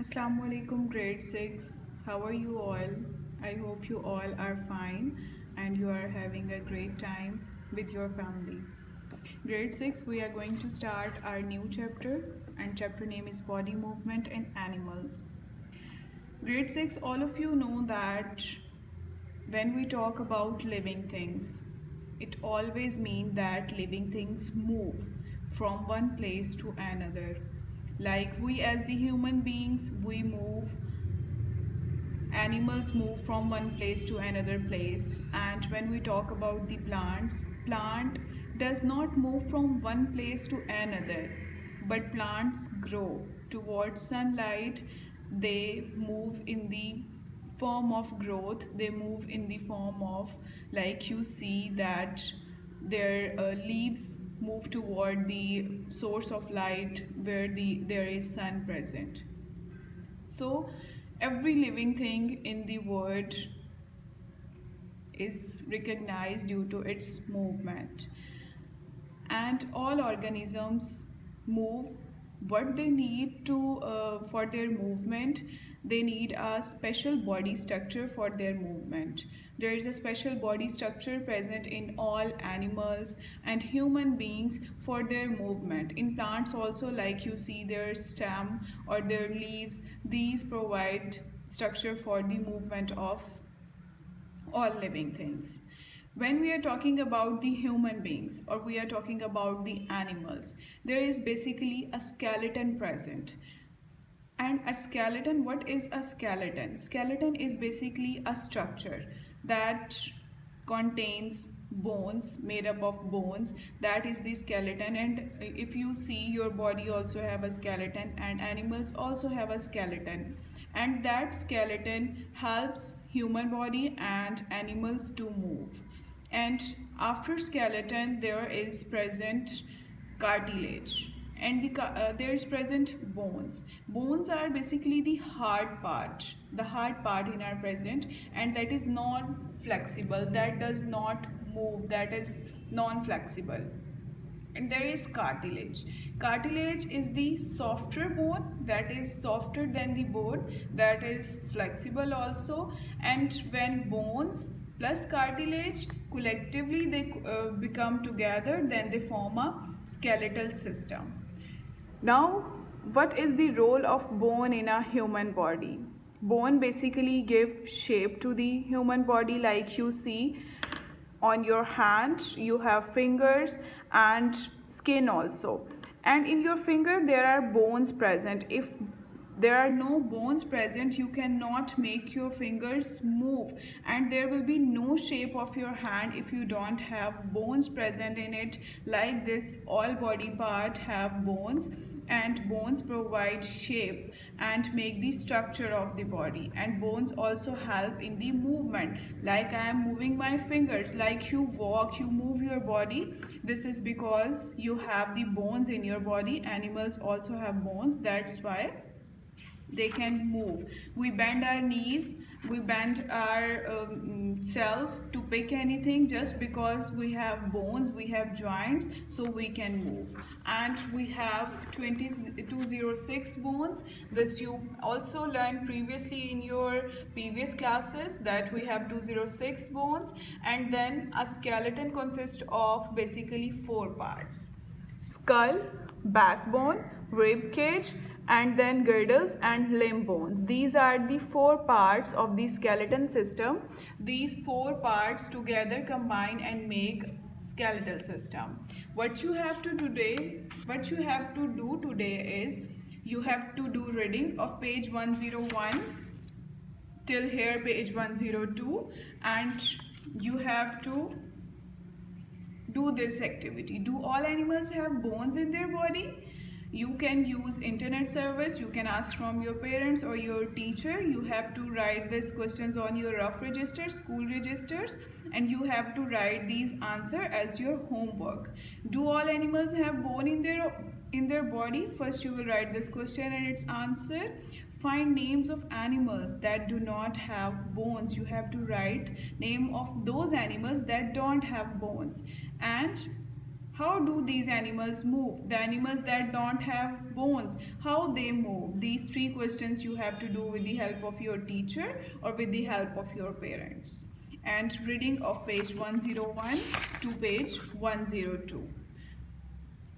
Assalamu alaikum grade 6. How are you all? I hope you all are fine and you are having a great time with your family. Grade 6, we are going to start our new chapter, and chapter name is Body Movement in Animals. Grade 6, all of you know that when we talk about living things, it always means that living things move from one place to another. Like we as the human beings, we move, animals move from one place to another place. And when we talk about the plants, plant does not move from one place to another, but plants grow towards sunlight. They move in the form of growth, they move in the form of, like you see that their leaves move toward the source of light where there is sun present. So every living thing in the world is recognized due to its movement, and all organisms move what they need to for their movement. They need a special body structure for their movement. There is a special body structure present in all animals and human beings for their movement. In plants also, like you see their stem or their leaves, these provide structure for the movement of all living things. When we are talking about the human beings or we are talking about the animals, there is basically a skeleton present. And a skeleton, what is a skeleton? Skeleton is basically a structure that contains bones, made up of bones. That is the skeleton. And if you see, your body also have a skeleton and animals also have a skeleton, and that skeleton helps human body and animals to move. And after skeleton there is present cartilage, and there is present bones. Bones are basically the hard part in our present, and that is non flexible, that does not move, that is non flexible. And there is cartilage. Cartilage is the softer bone, that is softer than the bone, that is flexible also. And when bones plus cartilage collectively they become together, then they form a skeletal system. Now, what is the role of bone in a human body? Bone basically give shape to the human body. Like you see on your hand, you have fingers and skin also. And in your finger there are bones present. If there are no bones present, you cannot make your fingers move, and there will be no shape of your hand if you don't have bones present in it. Like this, all body part have bones, and bones provide shape and make the structure of the body. And bones also help in the movement. Like I am moving my fingers, like you walk, you move your body. This is because you have the bones in your body. Animals also have bones, that's why they can move. We bend our knees, we bend our self to pick anything, just because we have bones, we have joints, so we can move. And we have 206 bones. This you also learned previously in your previous classes, that we have 206 bones. And then a skeleton consists of basically 4 parts: skull, backbone, rib cage, and then girdles and limb bones. These are the 4 parts of the skeleton system. These 4 parts together combine and make skeletal system. What you have to do today is, you have to do reading of page 101 till here page 102, and you have to do this activity. Do all animals have bones in their body? You can use internet service, you can ask from your parents or your teacher. You have to write these questions on your rough registers, school registers, and you have to write these answer as your homework. Do all animals have bone in their body? First you will write this question and its answer. Find names of animals that do not have bones. You have to write name of those animals that don't have bones. And How do these animals move? The animals that don't have bones, how they move? These three questions you have to do with the help of your teacher or with the help of your parents. And reading of page 101 to page 102.